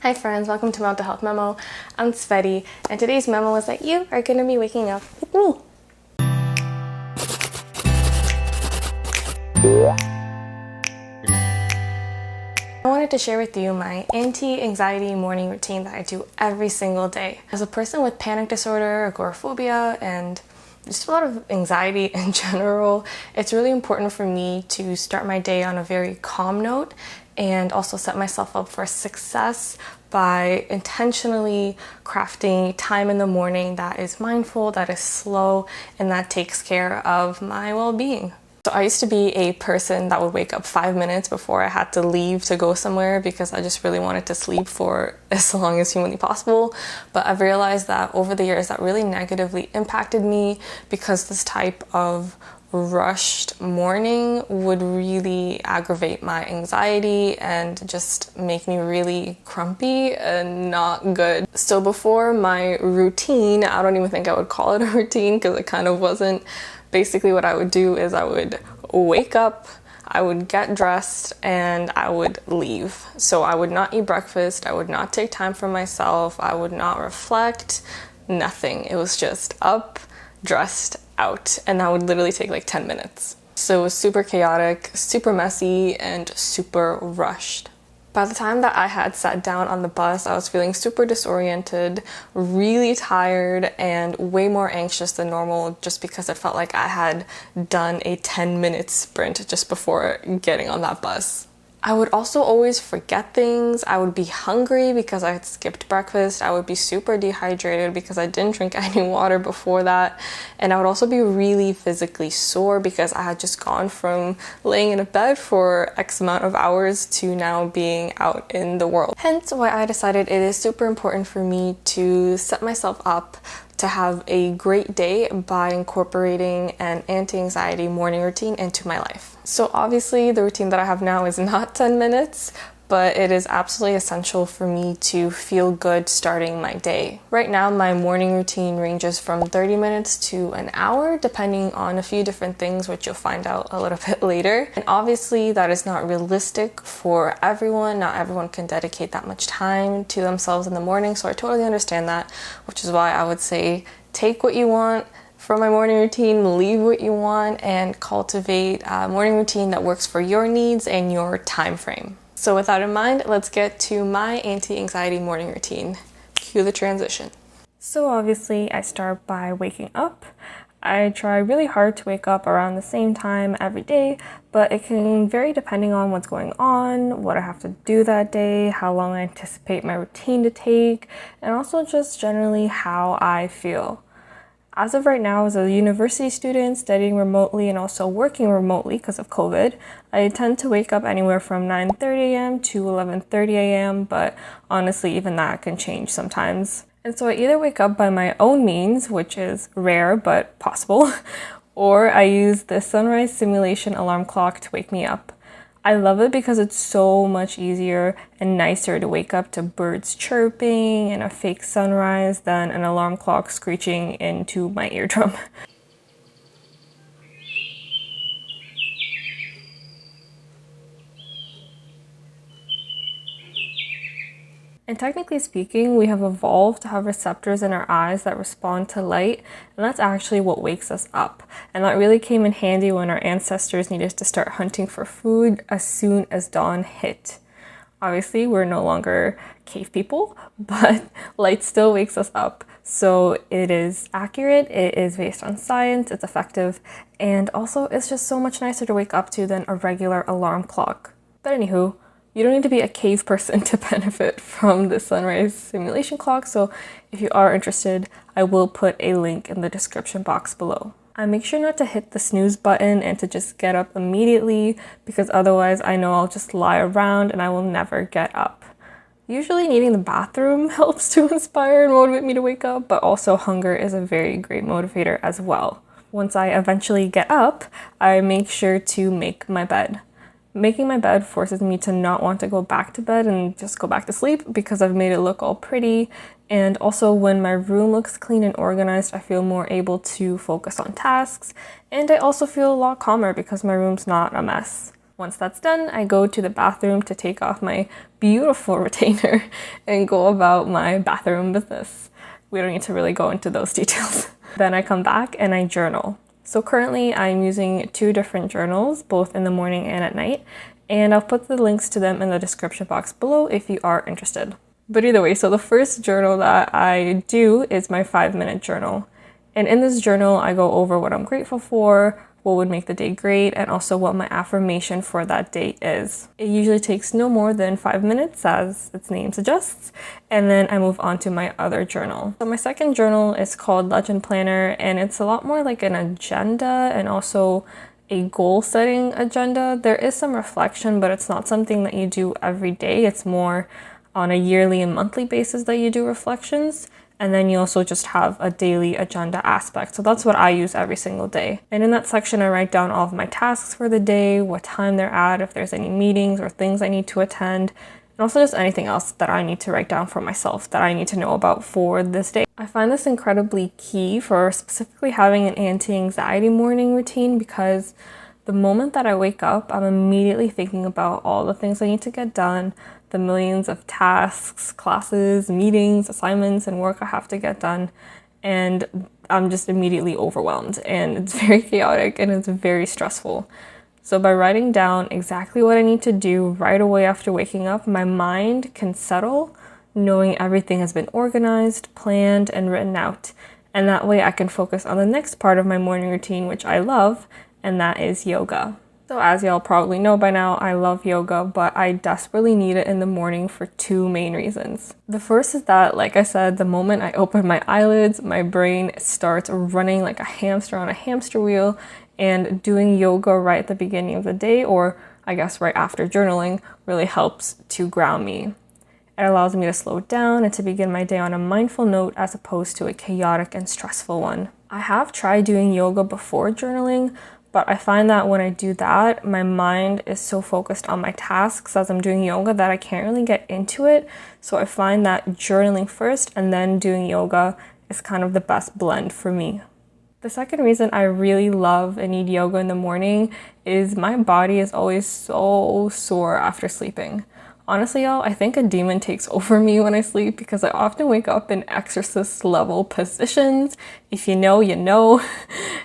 Hi friends, welcome to Mental Health Memo. I'm Sveti, and today's memo is that you are going to be waking up with me. I wanted to share with you my anti-anxiety morning routine that I do every single day. As a person with panic disorder, agoraphobia, and just a lot of anxiety in general, it's really important for me to start my day on a very calm note and also set myself up for success by intentionally crafting time in the morning that is mindful, that is slow, and that takes care of my well-being. So I used to be a person that would wake up 5 minutes before I had to leave to go somewhere because I just really wanted to sleep for as long as humanly possible. But I've realized that over the years that really negatively impacted me because this type of rushed morning would really aggravate my anxiety and just make me really grumpy and not good. So before my routine, I don't even think I would call it a routine because it kind of wasn't. Basically what I would do is I would wake up, I would get dressed, and I would leave. So I would not eat breakfast, I would not take time for myself, I would not reflect, nothing. It was just up, dressed, out, and that would literally take like 10 minutes. So it was super chaotic, super messy, and super rushed. By the time that I had sat down on the bus, I was feeling super disoriented, really tired, and way more anxious than normal just because it felt like I had done a 10-minute sprint just before getting on that bus. I would also always forget things. I would be hungry because I had skipped breakfast. I would be super dehydrated because I didn't drink any water before that. And I would also be really physically sore because I had just gone from laying in a bed for X amount of hours to now being out in the world. Hence why I decided it is super important for me to set myself up to have a great day by incorporating an anti-anxiety morning routine into my life. So obviously the routine that I have now is not 10 minutes, but it is absolutely essential for me to feel good starting my day. Right now, my morning routine ranges from 30 minutes to an hour, depending on a few different things, which you'll find out a little bit later. And obviously that is not realistic for everyone. Not everyone can dedicate that much time to themselves in the morning, so I totally understand that, which is why I would say take what you want from my morning routine, leave what you want, and cultivate a morning routine that works for your needs and your time frame. So with that in mind, let's get to my anti-anxiety morning routine. Cue the transition. So obviously I start by waking up. I try really hard to wake up around the same time every day, but it can vary depending on what's going on, what I have to do that day, how long I anticipate my routine to take, and also just generally how I feel. As of right now, as a university student studying remotely and also working remotely because of COVID, I tend to wake up anywhere from 9:30 a.m. to 11:30 a.m., but honestly, even that can change sometimes. And so I either wake up by my own means, which is rare but possible, or I use the sunrise simulation alarm clock to wake me up. I love it because it's so much easier and nicer to wake up to birds chirping and a fake sunrise than an alarm clock screeching into my eardrum. And technically speaking, we have evolved to have receptors in our eyes that respond to light, and that's actually what wakes us up. And that really came in handy when our ancestors needed to start hunting for food as soon as dawn hit. Obviously, we're no longer cave people, but light still wakes us up. So it is accurate, it is based on science, it's effective, and also it's just so much nicer to wake up to than a regular alarm clock. But anywho, you don't need to be a cave person to benefit from the sunrise simulation clock, so if you are interested, I will put a link in the description box below. I make sure not to hit the snooze button and to just get up immediately because otherwise I know I'll just lie around and I will never get up. Usually needing the bathroom helps to inspire and motivate me to wake up, but also hunger is a very great motivator as well. Once I eventually get up, I make sure to make my bed. Making my bed forces me to not want to go back to bed and just go back to sleep because I've made it look all pretty. And also when my room looks clean and organized, I feel more able to focus on tasks. And I also feel a lot calmer because my room's not a mess. Once that's done, I go to the bathroom to take off my beautiful retainer and go about my bathroom business. We don't need to really go into those details. Then I come back and I journal. So currently I'm using 2 different journals, both in the morning and at night, and I'll put the links to them in the description box below if you are interested. But either way, so the first journal that I do is my 5-minute journal. And in this journal, I go over what I'm grateful for, what would make the day great, and also what my affirmation for that day is. It usually takes no more than 5 minutes, as its name suggests, and then I move on to my other journal. So my second journal is called Legend Planner, and it's a lot more like an agenda and also a goal-setting agenda. There is some reflection, but it's not something that you do every day. It's more on a yearly and monthly basis that you do reflections. And then you also just have a daily agenda aspect. So that's what I use every single day. And in that section, I write down all of my tasks for the day, what time they're at, if there's any meetings or things I need to attend, and also just anything else that I need to write down for myself that I need to know about for this day. I find this incredibly key for specifically having an anti-anxiety morning routine, because the moment that I wake up, I'm immediately thinking about all the things I need to get done, the millions of tasks, classes, meetings, assignments, and work I have to get done. And I'm just immediately overwhelmed, and it's very chaotic and it's very stressful. So by writing down exactly what I need to do right away after waking up, my mind can settle, knowing everything has been organized, planned, and written out. And that way I can focus on the next part of my morning routine, which I love, and that is yoga. So as y'all probably know by now, I love yoga, but I desperately need it in the morning for 2 main reasons. The first is that, like I said, the moment I open my eyelids, my brain starts running like a hamster on a hamster wheel, and doing yoga right at the beginning of the day, or I guess right after journaling, really helps to ground me. It allows me to slow down and to begin my day on a mindful note as opposed to a chaotic and stressful one. I have tried doing yoga before journaling, but I find that when I do that, my mind is so focused on my tasks as I'm doing yoga that I can't really get into it. So I find that journaling first and then doing yoga is kind of the best blend for me. The second reason I really love and need yoga in the morning is my body is always so sore after sleeping. Honestly, y'all, I think a demon takes over me when I sleep, because I often wake up in exorcist level positions. If you know, you know.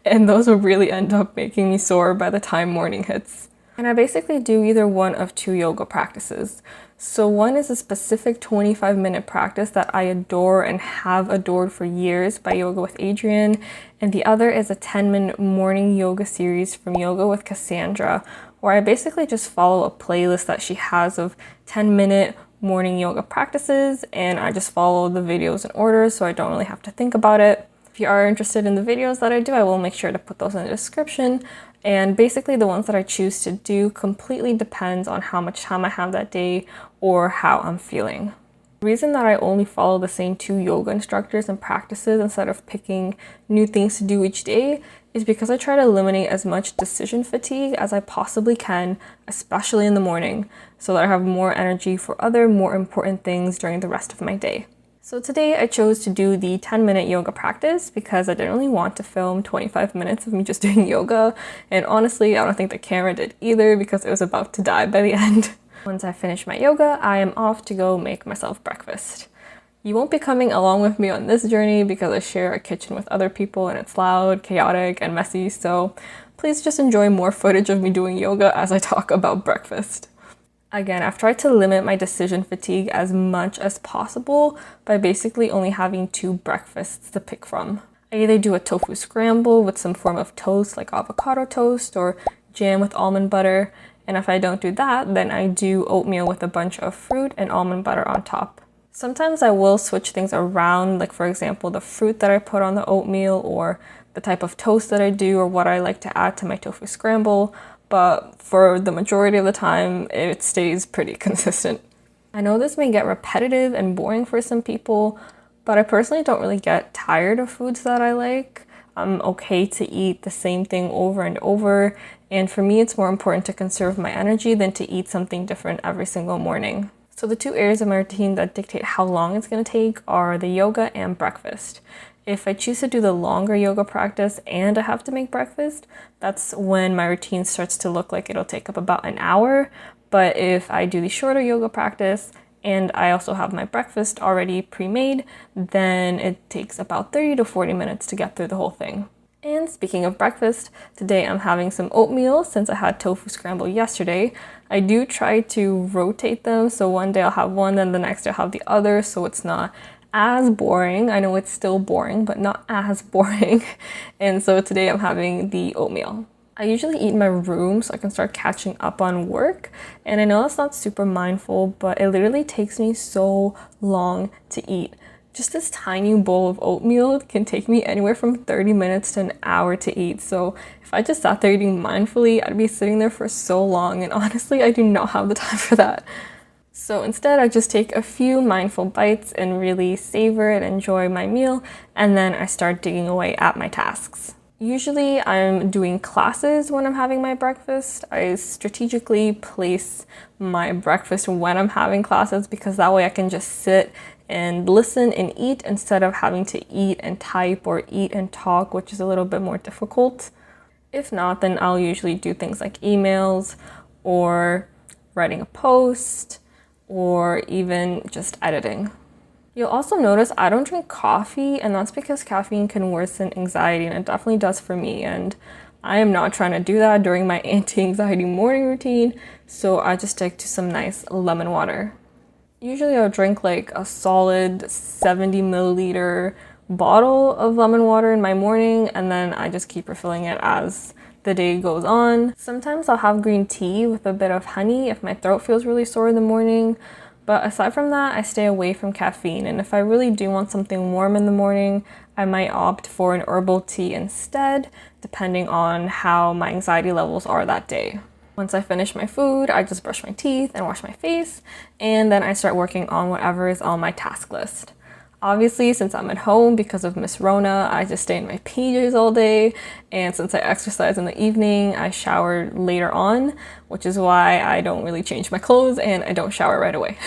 And those will really end up making me sore by the time morning hits. And I basically do either one of 2 yoga practices. So one is a specific 25-minute practice that I adore and have adored for years by Yoga with Adriene. And the other is a 10-minute morning yoga series from Yoga with Cassandra, where I basically just follow a playlist that she has of 10-minute morning yoga practices, and I just follow the videos in order so I don't really have to think about it. If you are interested in the videos that I do, I will make sure to put those in the description. And basically the ones that I choose to do completely depends on how much time I have that day or how I'm feeling. The reason that I only follow the same 2 yoga instructors and practices instead of picking new things to do each day is because I try to eliminate as much decision fatigue as I possibly can, especially in the morning, so that I have more energy for other more important things during the rest of my day. So today I chose to do the 10-minute yoga practice because I didn't really want to film 25 minutes of me just doing yoga, and honestly I don't think the camera did either because it was about to die by the end. Once I finish my yoga, I am off to go make myself breakfast. You won't be coming along with me on this journey because I share a kitchen with other people and it's loud, chaotic, and messy, so please just enjoy more footage of me doing yoga as I talk about breakfast. Again, I've tried to limit my decision fatigue as much as possible by basically only having 2 breakfasts to pick from. I either do a tofu scramble with some form of toast like avocado toast or jam with almond butter, and if I don't do that, then I do oatmeal with a bunch of fruit and almond butter on top. Sometimes I will switch things around, like for example the fruit that I put on the oatmeal or the type of toast that I do or what I like to add to my tofu scramble, but for the majority of the time it stays pretty consistent. I know this may get repetitive and boring for some people, but I personally don't really get tired of foods that I like. I'm okay to eat the same thing over and over, and for me it's more important to conserve my energy than to eat something different every single morning. So the 2 areas of my routine that dictate how long it's going to take are the yoga and breakfast. If I choose to do the longer yoga practice and I have to make breakfast, that's when my routine starts to look like it'll take up about an hour. But if I do the shorter yoga practice and I also have my breakfast already pre-made, then it takes about 30 to 40 minutes to get through the whole thing. And speaking of breakfast, today I'm having some oatmeal since I had tofu scramble yesterday. I do try to rotate them, so one day I'll have one, then the next day I'll have the other, so it's not as boring. I know it's still boring, but not as boring. And so today I'm having the oatmeal. I usually eat in my room so I can start catching up on work. And I know that's not super mindful, but it literally takes me so long to eat. Just this tiny bowl of oatmeal can take me anywhere from 30 minutes to an hour to eat. So if I just sat there eating mindfully, I'd be sitting there for so long. And honestly, I do not have the time for that. So instead, I just take a few mindful bites and really savor and enjoy my meal. And then I start digging away at my tasks. Usually I'm doing classes when I'm having my breakfast. I strategically place my breakfast when I'm having classes because that way I can just sit and listen and eat instead of having to eat and type or eat and talk, which is a little bit more difficult. If not, then I'll usually do things like emails or writing a post or even just editing. You'll also notice I don't drink coffee, and that's because caffeine can worsen anxiety, and it definitely does for me. And I am not trying to do that during my anti-anxiety morning routine, so I just stick to some nice lemon water. Usually I'll drink like a solid 70 milliliter bottle of lemon water in my morning, and then I just keep refilling it as the day goes on. Sometimes I'll have green tea with a bit of honey if my throat feels really sore in the morning. But aside from that, I stay away from caffeine. And if I really do want something warm in the morning, I might opt for an herbal tea instead, depending on how my anxiety levels are that day. Once I finish my food, I just brush my teeth and wash my face, and then I start working on whatever is on my task list. Obviously, since I'm at home because of Miss Rona, I just stay in my PJs all day, and since I exercise in the evening, I shower later on, which is why I don't really change my clothes and I don't shower right away.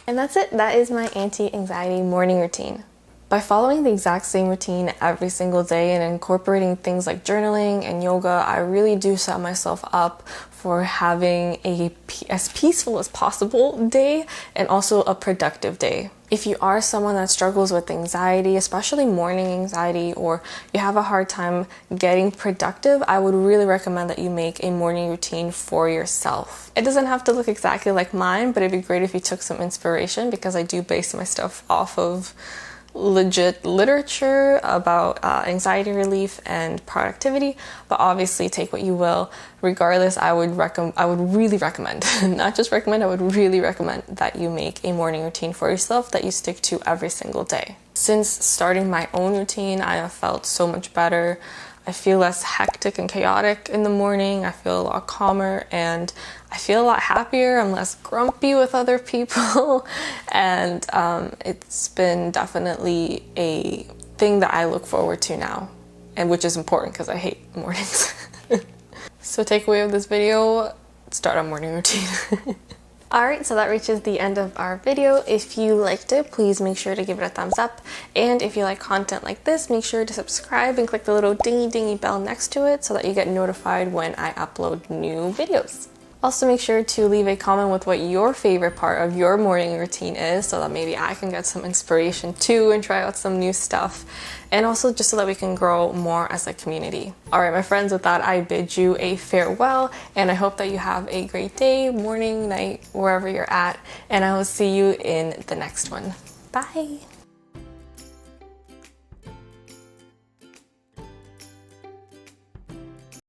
And that's it. That is my anti-anxiety morning routine. By following the exact same routine every single day and incorporating things like journaling and yoga, I really do set myself up for having as peaceful as possible day and also a productive day. If you are someone that struggles with anxiety, especially morning anxiety, or you have a hard time getting productive, I would really recommend that you make a morning routine for yourself. It doesn't have to look exactly like mine, but it'd be great if you took some inspiration because I do base my stuff off of legit literature about anxiety relief and productivity, but obviously take what you will. Regardless, I would really recommend, not just recommend, I would really recommend that you make a morning routine for yourself that you stick to every single day. Since starting my own routine, I have felt so much better. I feel less hectic and chaotic in the morning. I feel a lot calmer and I feel a lot happier. I'm less grumpy with other people. And it's been definitely a thing that I look forward to now, and which is important because I hate mornings. So takeaway of this video, start a morning routine. Alright, so that reaches the end of our video. If you liked it, please make sure to give it a thumbs up. And if you like content like this, make sure to subscribe and click the little dingy bell next to it so that you get notified when I upload new videos. Also make sure to leave a comment with what your favorite part of your morning routine is so that maybe I can get some inspiration too and try out some new stuff. And also just so that we can grow more as a community. Alright, my friends, with that I bid you a farewell, and I hope that you have a great day, morning, night, wherever you're at, and I will see you in the next one. Bye!